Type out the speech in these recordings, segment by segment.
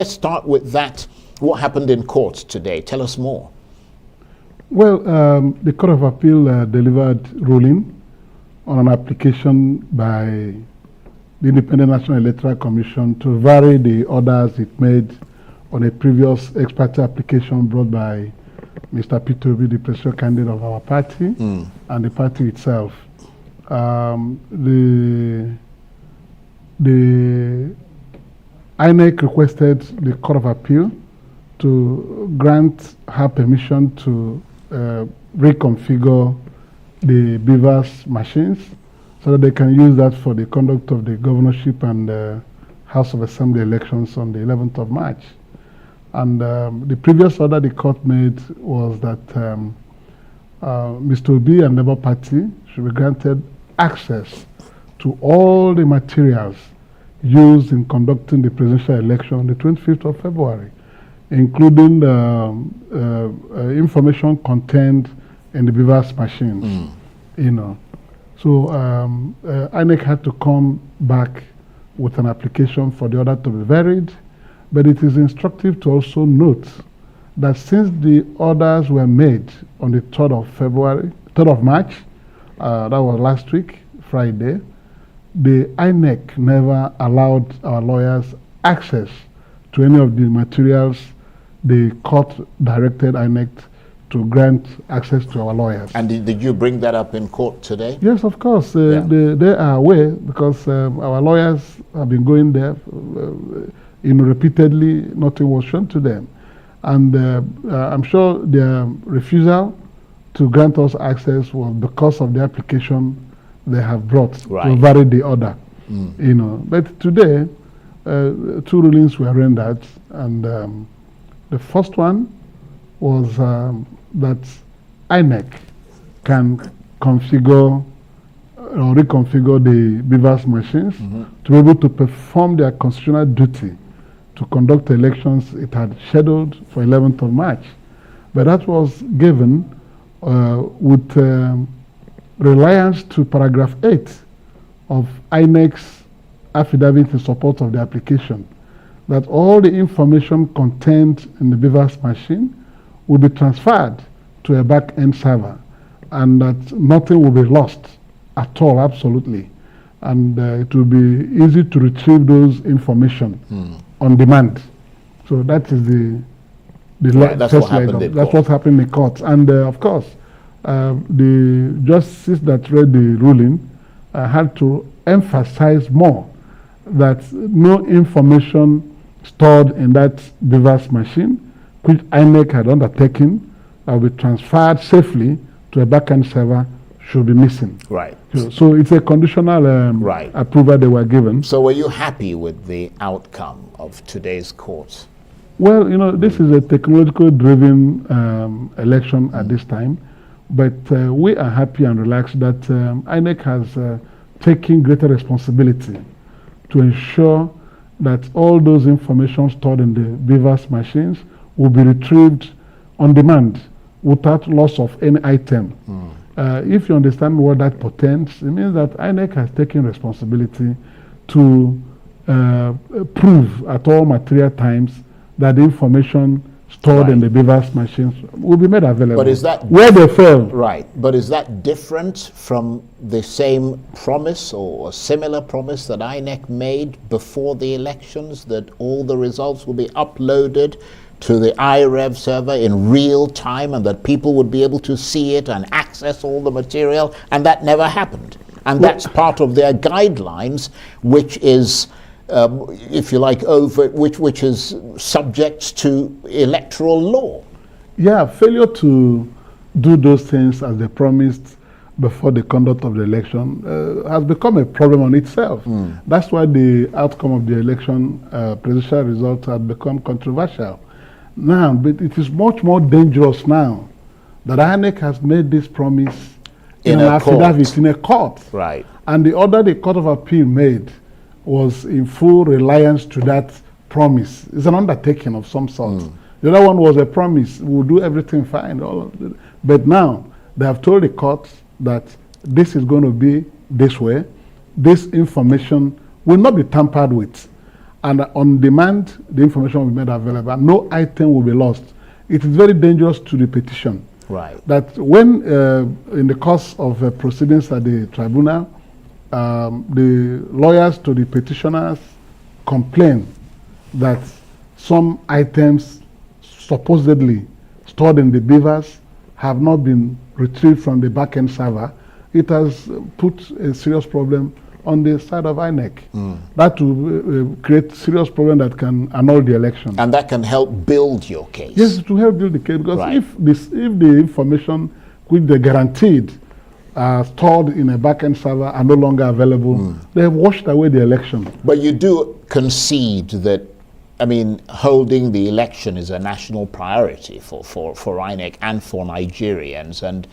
Let's start with that. What happened in court today? Tell us more. Well, the Court of Appeal delivered ruling on an application by the Independent National Electoral Commission to vary the orders it made on a previous ex parte application brought by Mr. Peter Obi, the presidential candidate of our party, and the party itself. The INEC requested the Court of Appeal to grant her permission to reconfigure the Bvas machines so that they can use that for the conduct of the governorship and House of Assembly elections on the 11th of March. And the previous order the court made was that Mr. Obi and Labour Party should be granted access to all the materials used in conducting the presidential election on the 25th of February, including the information contained in the Bvas machines. So INEC had to come back with an application for the order to be varied, but it is instructive to also note that since the orders were made on the 3rd of March, that was last week, Friday, the INEC never allowed our lawyers access to any of the materials the court directed INEC to grant access to our lawyers. And did you bring that up in court today? Yes, of course. They are aware because our lawyers have been going there repeatedly. Nothing was shown to them. And I'm sure their refusal to grant us access was because of the application they have brought to vary the order. But today, 2 rulings were rendered, and the first one was that INEC can configure or reconfigure the Bvas machines to be able to perform their constitutional duty to conduct elections it had scheduled for 11th of March. But that was given with reliance to paragraph 8 of INEC's affidavit in support of the application, that all the information contained in the Bvas machine will be transferred to a back-end server, and that nothing will be lost at all, absolutely. And it will be easy to retrieve those information on demand. So that is that's what happened in court. That's what happened in court. And of course, the justice that read the ruling had to emphasize more that no information stored in that Bvas machine, which INEC had undertaken, will be transferred safely to a back-end server, should be missing. Right. So it's a conditional approval they were given. So were you happy with the outcome of today's court? Well, this is a technological-driven election at this time, but we are happy and relaxed that INEC has taken greater responsibility to ensure that all those information stored in the Bvas machines will be retrieved on demand without loss of any item. If you understand what that portends, it means that INEC has taken responsibility to prove at all material times that the information stored in the Bvas machines will be made available. But is that where they fail? Right. But is that different from the same promise or a similar promise that INEC made before the elections, that all the results will be uploaded to the iRev server in real time and that people would be able to see it and access all the material, and that never happened? And that's part of their guidelines, which is, if you like, which is subject to electoral law. Yeah, failure to do those things as they promised before the conduct of the election has become a problem on itself. That's why the outcome of the election, presidential results, had become controversial. Now, but it is much more dangerous now that INEC has made this promise in an affidavit in a court. Right. And the order the Court of Appeal made was in full reliance to that promise. It's an undertaking of some sort. The other one was a promise, we'll do everything fine. But now, they have told the court that this is going to be this way. This information will not be tampered with. and on demand, the information will be made available. No item will be lost. It is very dangerous to the petition. Right. That when, in the course of proceedings at the tribunal, the lawyers to the petitioners complain that some items supposedly stored in the Bvas have not been retrieved from the back-end server, it has put a serious problem on the side of INEC. That will create serious problem that can annul the election. And that can help build your case. Yes, it will help build the case, because Right. if the information which they guaranteed stored in a back-end server are no longer available, they have washed away the election. But you do concede that, I mean, holding the election is a national priority for INEC and for Nigerians. And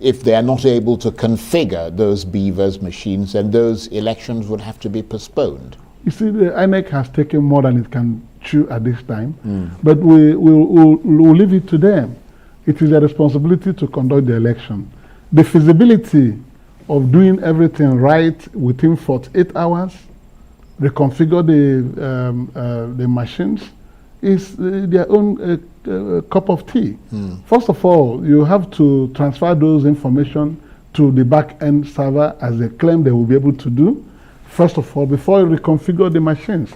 if they are not able to configure those Bvas machines, then those elections would have to be postponed. You see, the INEC has taken more than it can chew at this time, but we'll leave it to them. It is their responsibility to conduct the election. The feasibility of doing everything right within 48 hours, reconfigure the machines, is their own cup of tea. First of all, you have to transfer those information to the back-end server, as they claim they will be able to do, first of all, before you reconfigure the machines.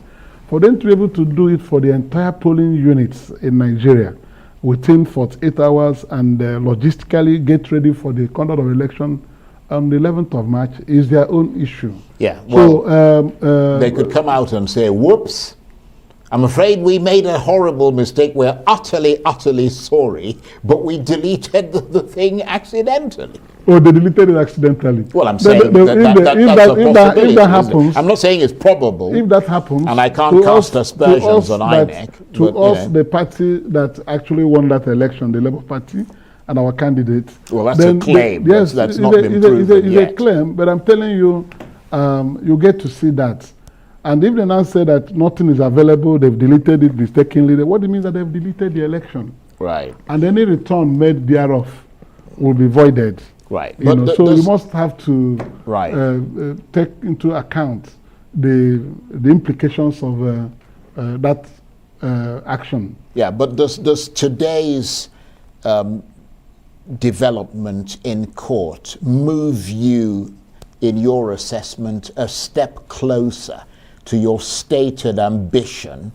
For them to be able to do it for the entire polling units in Nigeria within 48 hours and logistically get ready for the conduct of election on the 11th of March is their own issue. Yeah, well, they could come out and say, whoops, I'm afraid we made a horrible mistake. We're utterly, utterly sorry, but we deleted the thing accidentally. Or they deleted it accidentally. Well, I'm saying that's a possibility. If that happens, I'm not saying it's probable. If that happens, and I can't cast aspersions on INEC. To us, the party that actually won that election, the Labour Party, and our candidate. Well, that's a claim. Yes, that's not been proven yet. It's a claim, but I'm telling you, you get to see that. And if they now say that nothing is available, they've deleted it mistakenly, what do you mean that they've deleted the election? Right. And any return made thereof will be voided. Right. So you must have to take into account the implications of that action. Yeah, but does today's development in court move you, in your assessment, a step closer to your stated ambition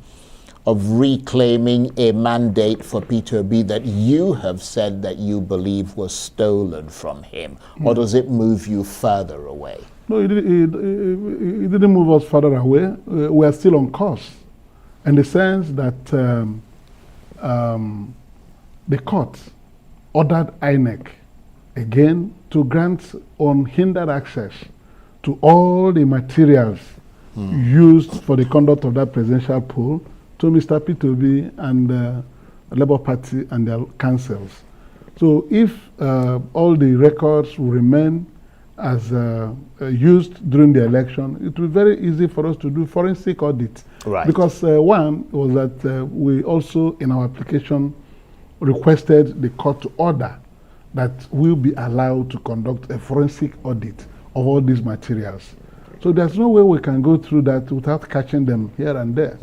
of reclaiming a mandate for Peter Obi that you have said that you believe was stolen from him? Or does it move you further away? No, it didn't move us further away. We are still on course, in the sense that the court ordered INEC again to grant unhindered access to all the materials used for the conduct of that presidential poll to Mr. Peter Obi and the Labour Party and their councils. So if all the records will remain as used during the election, it will be very easy for us to do forensic audit. Right. Because one was that we also, in our application, requested the court to order that we'll be allowed to conduct a forensic audit of all these materials. So there's no way we can go through that without catching them here and there.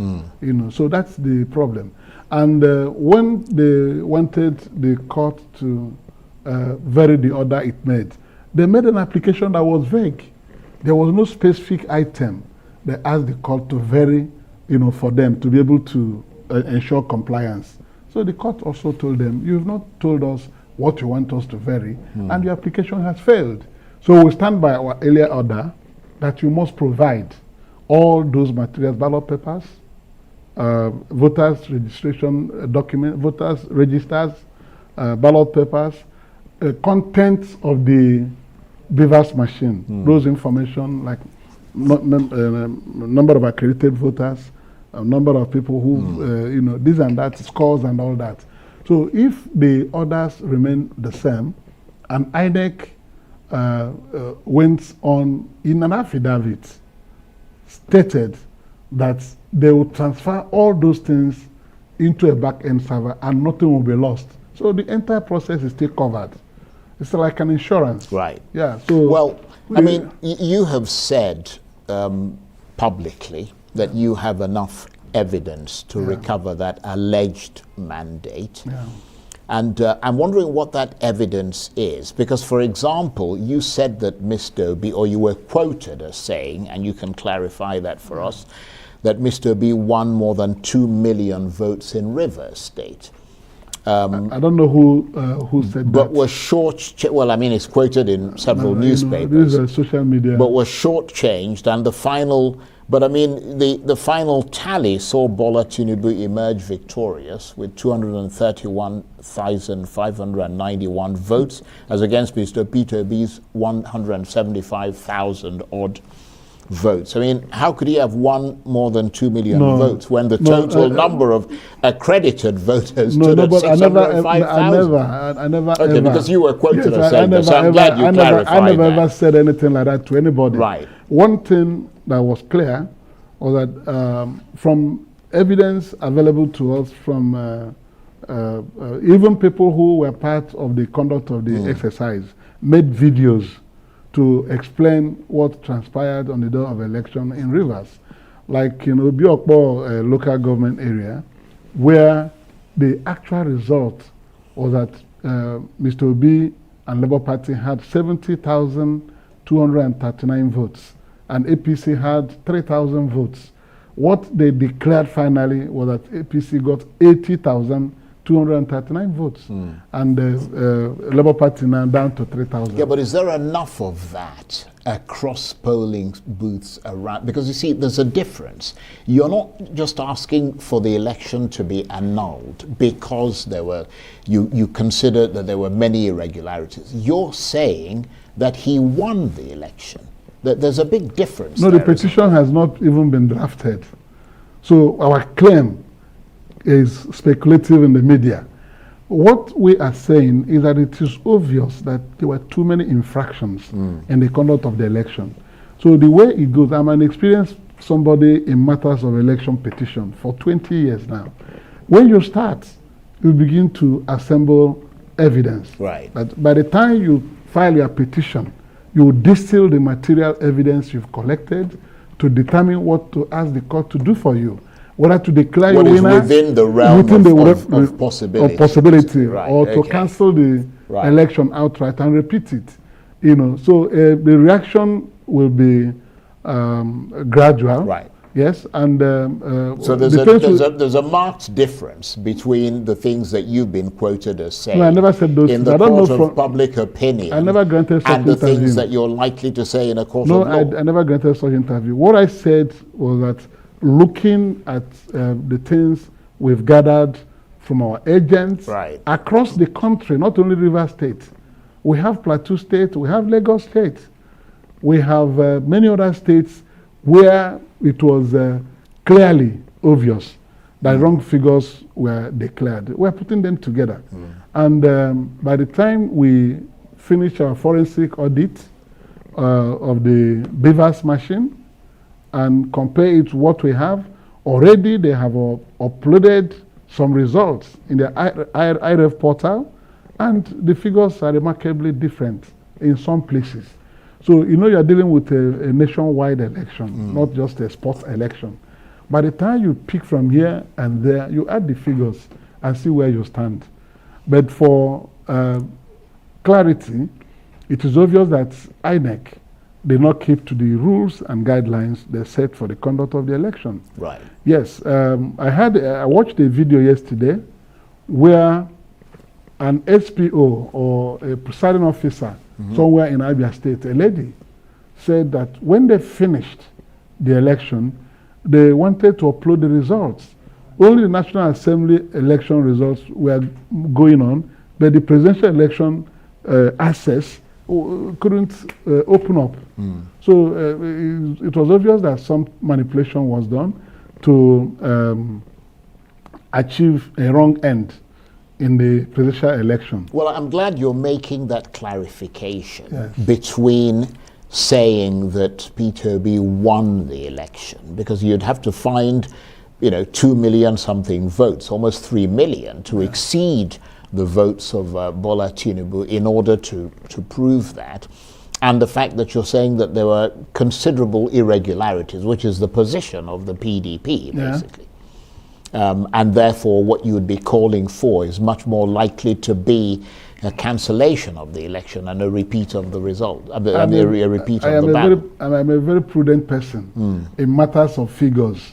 So that's the problem. And when they wanted the court to vary the order it made, they made an application that was vague. There was no specific item. They asked the court to vary, for them to be able to ensure compliance. So the court also told them, you've not told us what you want us to vary, and your application has failed. So we stand by our earlier order that you must provide all those materials, ballot papers, voters registration document, voters registers, ballot papers, contents of the Bvas machine, those information like number of accredited voters, number of people who, this and that, scores and all that. So if the orders remain the same, and INEC went on in an affidavit, stated that they will transfer all those things into a back-end server and nothing will be lost. So the entire process is still covered. It's like an insurance. Right. Yeah. So well, I mean, you have said publicly that you have enough evidence to recover that alleged mandate. Yeah. And I'm wondering what that evidence is, because, for example, you said that Mr. Obi, or you were quoted as saying, and you can clarify that for us, that Mr. Obi won more than 2 million votes in Rivers State. I don't know who said but that. was well, I mean, it's quoted in several newspapers. These are social media. But was shortchanged, and the final, but I mean, the final tally saw Bola Tinubu emerge victorious with 231,591 votes, as against Mr. Peter Obi's 175,000 odd votes. I mean, how could he have won more than 2 million votes when the total number of accredited voters stood at 605,000? I never Okay, ever, because you were quoted yes, as saying that, so I'm glad you clarified I never that. ever said anything like that to anybody. Right. One thing that was clear was that from evidence available to us from even people who were part of the conduct of the exercise made videos to explain what transpired on the day of election in Rivers. Like, Biokpo local government area, where the actual result was that Mr. Obi and Labour Party had 70,239 votes, and APC had 3,000 votes. What they declared finally was that APC got 80,239 votes, and Labour Party now down to 3,000. Yeah, but is there enough of that across polling booths around? Because you see, there's a difference. You're not just asking for the election to be annulled because you consider that there were many irregularities. You're saying that he won the election. There's a big difference. No, the petition has not even been drafted. So our claim is speculative in the media. What we are saying is that it is obvious that there were too many infractions in the conduct of the election. So the way it goes, I'm an experienced somebody in matters of election petition for 20 years now. When you start, you begin to assemble evidence. Right. But by the time you file your petition, you distill the material evidence you've collected to determine what to ask the court to do for you. Whether to declare you winner within the realm of possibility, right, or to cancel the election outright and repeat it. So the reaction will be gradual. Right. Yes, and so there's a marked difference between the things that you've been quoted as saying. No, I never said those in things. the court of public opinion. I never granted such and the interview. things that you're likely to say in a court no, of law. I never granted such interview. What I said was that looking at the things we've gathered from our agents across the country, not only Rivers State. We have Plateau State, we have Lagos State. We have many other states where it was clearly obvious that wrong figures were declared. We're putting them together. And by the time we finish our forensic audit of the Bvas machine and compare it to what we have, already they have uploaded some results in the IREF portal, and the figures are remarkably different in some places. So you're dealing with a nationwide election, not just a sports election. By the time you pick from here and there, you add the figures and see where you stand. But for clarity, it is obvious that INEC did not keep to the rules and guidelines they set for the conduct of the election. Right. Yes, I watched a video yesterday where an SPO or a presiding officer somewhere in Abia State, a lady, said that when they finished the election, they wanted to upload the results. Only the National Assembly election results were going on, but the presidential election access couldn't open up. So it was obvious that some manipulation was done to achieve a wrong end in the presidential election. Well, I'm glad you're making that clarification between saying that Peter Obi won the election, because you'd have to find, 2 million something votes, almost 3 million, to exceed the votes of Bola Tinubu in order to prove that. and the fact that you're saying that there were considerable irregularities, which is the position of the PDP, basically. And therefore, what you would be calling for is much more likely to be a cancellation of the election and a repeat of the result, a repeat of the battle. I'm a very prudent person in matters of figures.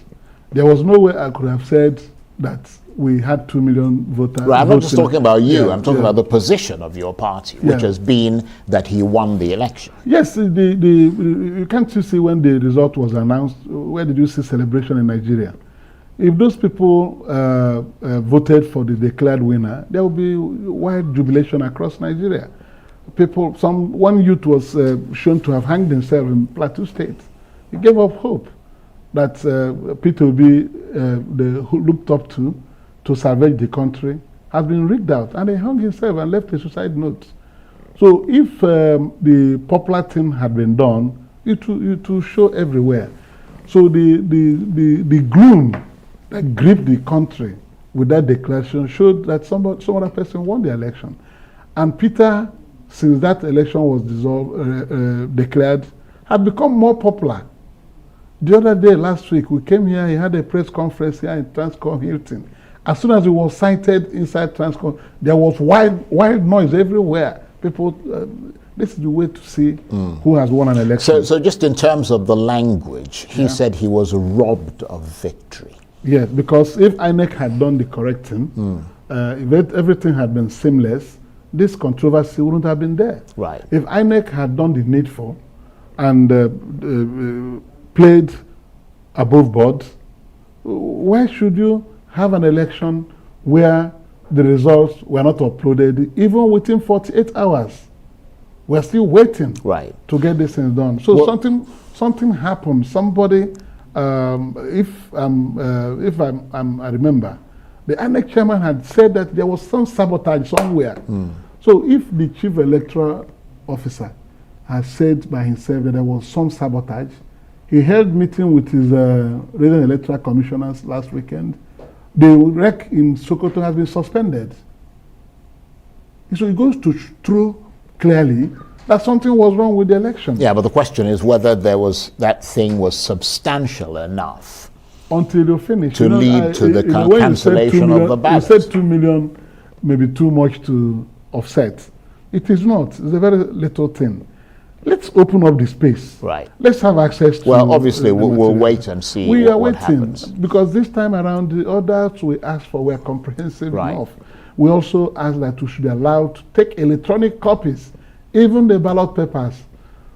There was no way I could have said that we had 2 million voters. Right, I'm not just talking about you, Yeah, I'm talking about the position of your party, which has been that he won the election. Yes, you can't see when the result was announced, where did you see celebration in Nigeria? If those people voted for the declared winner, there will be wide jubilation across Nigeria. One youth was shown to have hanged himself in Plateau State. He gave up hope that Peter Obi, who looked up to salvage the country, has been rigged out, and he hung himself and left a suicide note. So if the popular thing had been done, it will show everywhere. So the gloom that gripped the country with that declaration showed that some other person won the election. And Peter, since that election was declared, had become more popular. The other day, last week, we came here, he had a press conference here in Transcorp Hilton. As soon as he was cited inside Transcorp, there was wild noise everywhere. People, this is the way to see who has won an election. So just in terms of the language, he said he was robbed of victory. Yes, because if INEC had done the correct thing, if everything had been seamless, this controversy wouldn't have been there. Right. If INEC had done the needful and played above board, why should you have an election where the results were not uploaded even within 48 hours? We're still waiting to get this thing done. So something happened. Somebody, if I remember, the INEC chairman had said that there was some sabotage somewhere. So if the chief electoral officer has said by himself that there was some sabotage, he held meeting with his regional electoral commissioners last weekend. The REC in Sokoto has been suspended. So it goes to through clearly that something was wrong with the election. Yeah, but the question is whether that thing was substantial enough until you finish to lead to the cancellation of the ballot. You said 2 million, maybe too much to offset. It is not. It's a very little thing. Let's open up the space. Right. Let's have access to. Well, obviously, we'll wait and see. We are what waiting happens. because this time around, the orders we asked for were comprehensive enough. We also asked that we should be allowed to take electronic copies, even the ballot papers,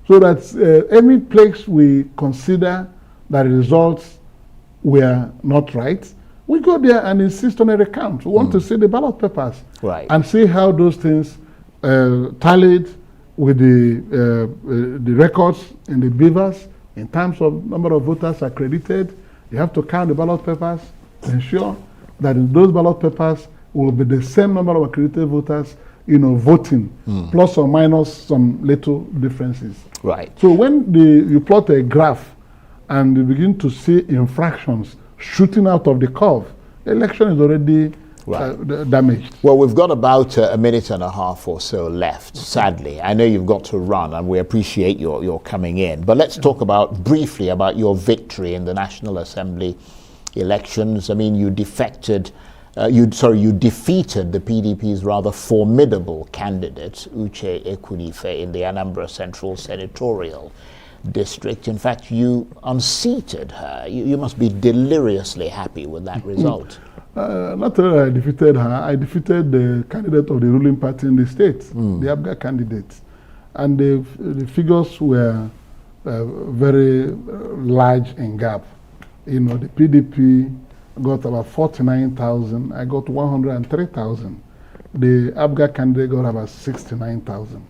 so that any place we consider that the results were not right, we go there and insist on a recount. We want to see the ballot papers and see how those things tallied with the records in the Bvas in terms of number of voters accredited. You have to count the ballot papers to ensure that in those ballot papers will be the same number of accredited voters, voting, plus or minus some little differences. Right. So when you plot a graph and you begin to see infractions shooting out of the curve, the election is already damaged. Well, we've got about a minute and a half or so left, sadly. I know you've got to run, and we appreciate your coming in. But let's talk briefly about your victory in the National Assembly elections. I mean, you defeated the PDP's rather formidable candidate, Uche Ekwunife, in the Anambra Central Senatorial District. In fact, you unseated her. You must be deliriously happy with that result. Not only I defeated her, I defeated the candidate of the ruling party in the state, the ABGA candidate. And the figures were very large in gap. The PDP got about 49,000, I got 103,000. The ABGA candidate got about 69,000.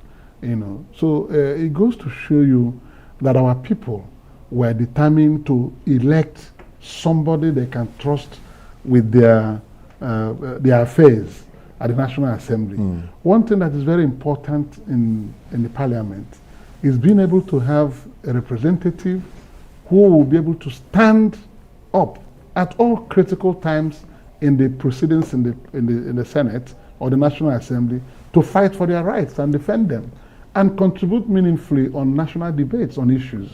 So it goes to show you that our people were determined to elect somebody they can trust with their affairs at the National Assembly. One thing that is very important in the Parliament is being able to have a representative who will be able to stand up at all critical times in the proceedings in the Senate or the National Assembly to fight for their rights and defend them. and contribute meaningfully on national debates on issues.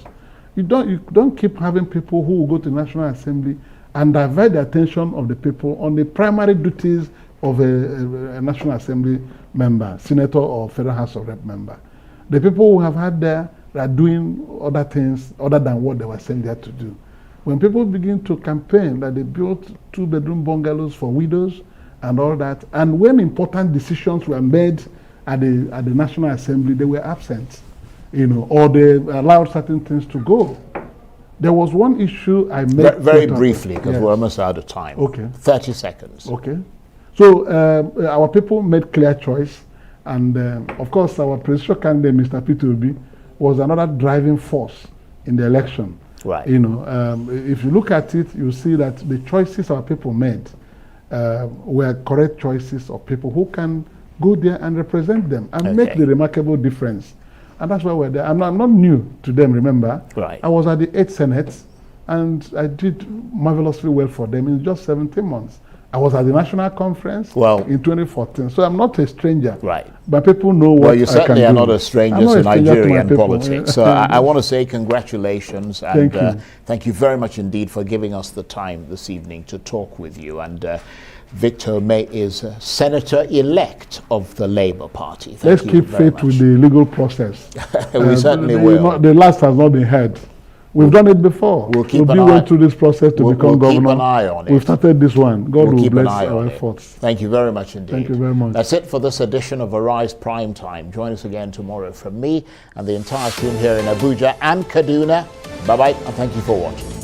You don't keep having people who will go to the National Assembly and divert the attention of the people on the primary duties of a National Assembly member, senator or Federal House of Rep member. The people who have had there are doing other things other than what they were sent there to do. When people begin to campaign that they built 2-bedroom bungalows for widows and all that, and when important decisions were made at the National Assembly, they were absent, or they allowed certain things to go. There was one issue I made. Very briefly, because we're almost out of time. Okay. 30 seconds. Okay. So our people made clear choice, and of course our presidential candidate, Mr. Peter Obi, was another driving force in the election. Right. If you look at it, you see that the choices our people made were correct choices of people who can go there and represent them and make the remarkable difference. And that's why we're there. I'm not new to them, remember? Right. I was at the 8th Senate, and I did marvelously well for them in just 17 months. I was at the national conference in 2014, so I'm not a stranger. Right. But people know what I can do. Well, you certainly are not a stranger to Nigerian politics. So I want to say congratulations, and thank you very much indeed for giving us the time this evening to talk with you. And Victor May is Senator-elect of the Labour Party. Let's keep faith with the legal process. We certainly will. The last has not been heard. We've done it before. We'll keep an eye. Went through this process to become governor. We'll keep an eye on it. We've started this one. God will bless our efforts. Thank you very much indeed. Thank you very much. That's it for this edition of Arise Prime Time. Join us again tomorrow from me and the entire team here in Abuja and Kaduna. Bye-bye, and thank you for watching.